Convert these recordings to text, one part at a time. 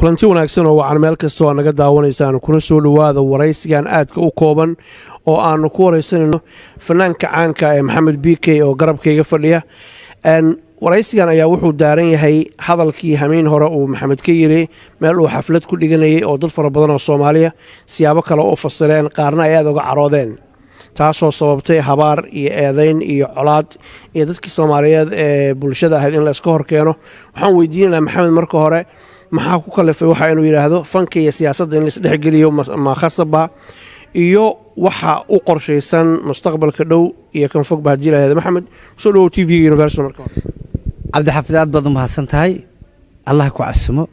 kulanti wanaagsan oo wacan meel kasta oo naga daawanaysaan kuna soo dhawaada waraysigan aadka u kooban oo aanu ku waraysanayno fanaanka caanka ee Maxamed BK oo garabkayga fadhiya waraysigan ayaa wuxuu daaran yahay hadalkii hameen hore uu Maxamed ka yiri meel uu xaflad ku dhiganayay oo dad fara badan oo Soomaaliya siyaabo kale oo fasireen qaarna ay aad uga caroodeen taasoo sababtay habaar iyo eedayn iyo colaad iyo dadkii Soomaaliyeed ee bulshada ahayd in la iska hor keeno waxaan weydiinayaa Maxamed marka hore maxaa ku kalifay waxa inuu yiraahdo fanka iyo siyaasadda in la isdhex geliyo ma khasaba iyo waxa u qorshaysan mustaqbalka dhow iyo kan fog baa jilaayada Maxamed soo dhaw TV Universal marka عبد الحفيظ aad baad u mahadsantahay Allah ku casmo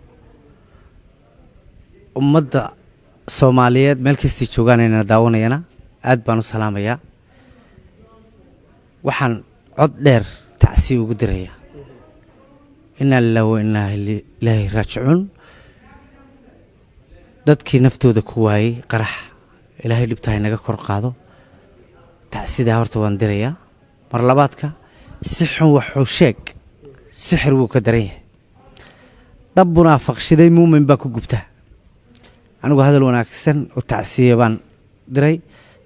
ummadda Soomaaliyeed meel kasta joogaan inay daawanayana aad baan u salaamayaa waxaan cod dheer tacsi ugu diraya inna lillahi wa inna ilayhi raaji'uun dadkii naftooda ku waayay qarax ilaahay dhibtahay naga kor qaado tacsida horta waan diraya mar labaadka si xun wuxuu sheeg sixir wuu ka daran yahay dab munaafaqshiday muumin baa ku gubta anigu hadal wanaagsan oo tacsiye baan diray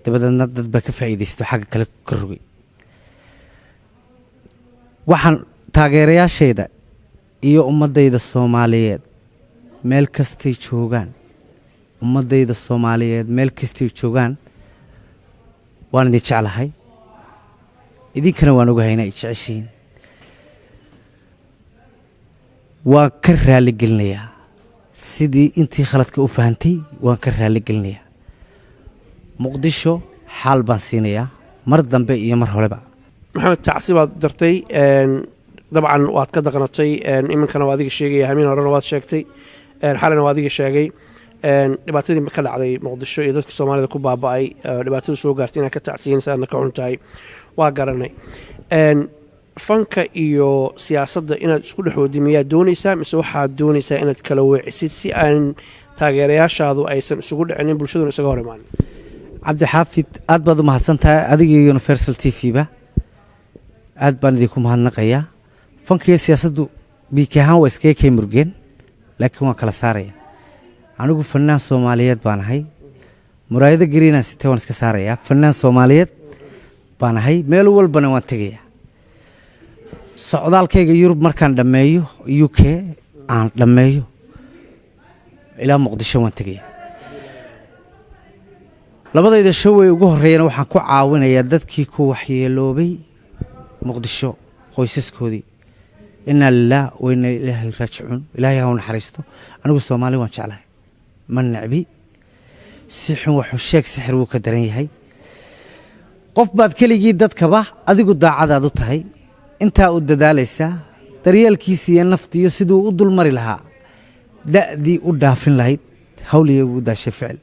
dabadna dad ba ka faa'iideysto xagga kale ka rogay waxaan taageerayaashayda iyo ummadayda Soomaaliyeed meel kastay joogaan ummadayda Soomaaliyeed meel kastay joogaan waan idin jeclahay idinkana waan ogahay inay jeceshiin waan ka raali gelinayaa sidii intii khaladka u fahantay waan ka raali gelinayaa muqdisho xaal baan siinayaa mar dambe iyo mar horeba Maxamed tacsi baad dartay dabcan waad ka daqnatay iminkana waad iga sheegay hameen horena waad sheegtay xalana waad iga sheegay dhibaatadii ka dhacday muqdisho iyo dadka Soomaalida ku baaba'ay dhibaatada soo gaartay inay ka tacsiin saadna ka xuntahay waa garanay fanka iyo siyaasadda inaad isku dhaxoodimiyaa doonaysaa mise waxaad doonaysaa inaad kala weecisid si aan taageerayaashaadu aysan isugu dhicinin bulshaduna isaga hor imaan Cabdi Xaafid aad baad u mahadsantahay adiga iyo Universal TV ba aad baan idinku mahadnaqayaa fanka iyo siyaasaddu biikahan waa iska kay murgeen laakiin waan kala saaraya anigu fanaan Soomaaliyeed baan ahay muraayada gariina sitee waan iska saaraya fanaan Soomaaliyeed baan ahay meel walbana waan tagayaa socdaalkayga Yurub markaan dhameeyo UK aan dhameeyo ilaa Muqdisho waan tagayaa labadayda shaway ugu horeeyana waxaan ku caawinayaa dadkii ku waxyeeloobay Muqdisho qoysaskoodii inna lillahi wa inna ilayhi raaji'uun ilaahay ha u naxariisto anigu Soomaali waan jeclahay man nacbi si xun wuxuu sheeg sixir wuu ka daran yahay qof baad keligii dadkaba adigu daacadaad u tahay inta u dadaalaysa daryeelkiisa iyo naftiyo sidoo u dulmari lahaa daadii u dhaafin lahayd hawliga ugu daashay ficil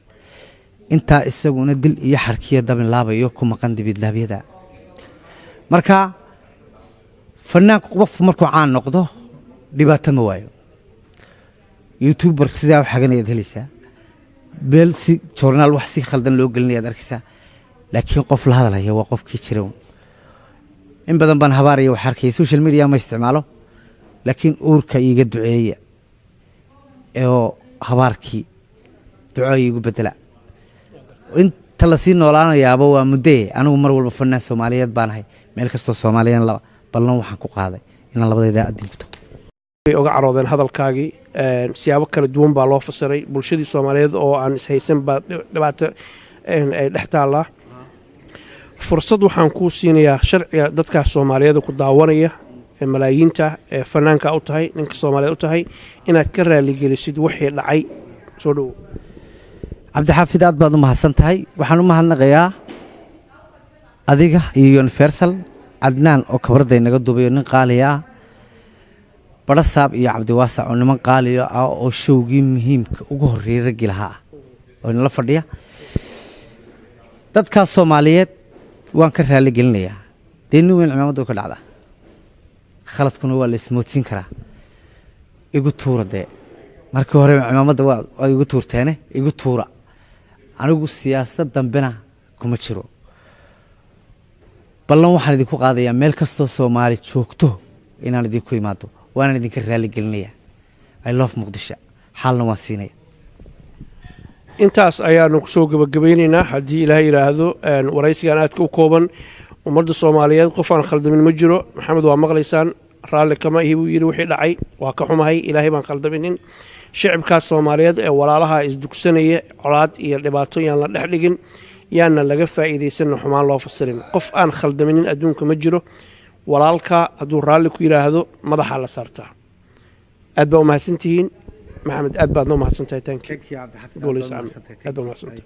inta isaguna dil iyo xarkiya dabin laabayo ku maqan dibid laabiyada marka fanaan qof markuu caan noqdo dhibaato ma waayo YouTuber sidaa wax xagan ay helaysaa beel si journal wax si khaldan loo gelinayo arkaysaa laakiin qof la hadalaya waa qofkii jira in badan baan habaariyo wax arkay social media ma isticmaalo laakiin uurka iiga duceeya oo habaarkii duco iigu bedela inta la sii noolaanayaaba waa mudee anigu mar walba fanaan Soomaaliyeed baan ahay meel kasto Soomaaliyeed laba ballan waxaan ku qaaday in labadayda adinto uga caroodeen hadalkaagii siyaabo kala duwan baa loo fasiray bulshadii Soomaaliyeed oo aan is haysan baa dhibaato ay dhaxtaala fursad waxaan ku siinayaa sharciga dadka Soomaaliyeed ku daawanaya malaayiinta fanaanka u tahay ninka Soomaaliyeed u tahay inaad ka raali gelisid wixii dhacay soo dhaw Cabdi Xaafid aad baad u mahadsantahay waxaan u mahadnaqayaa adiga iyo Universal Adnaan oo kabarday naga duubayo nin qaali ah Barasaab iyo Cabdi Waasac oo niman qaali ah oo showgii muhiimka ugu horeeyay rag ilaha oo la fadhiya dadka Soomaaliyeed waan ka raali gelinayaa deenu weyn cimaamada ka dhacda khaladkuna waa la ismoodsin karaa igu tuurade markii hore cimaamada waa igu tuurteene igu tuura anigu siyaasad dambena kuma jiro ballan waxaan idinku qaadayaa meel kastoo Soomaali joogto inaan idinku imaado waan idinka raali gelinayaa I love Muqdisho xalna waan siinaya intaas ayaanu kusoo gabagabaynaynaa haddii ilaahay yidhaahdo waraysigan aadka u kooban ummadda soomaaliyeed qof aan khaldamin ma jiro maxamed waa maqlaysaan raalli kama ihi buu yidhi wixii dhacay waa ka xumahay ilaahay baan khaldaminin shicibkaas soomaaliyeed ee walaalaha isdugsanaya colaad iyo dhibaato yaan la dhex dhigin yaana laga faa'iidaysanna xumaan loo fasirin qof aan khaldaminin adduunka ma jiro walaalka hadduu raalli ku yidhaahdo madaxaa la saartaa aad baa u mahadsantihiin maxamed aad baad noo mahadsantahay thank you cabdi xafid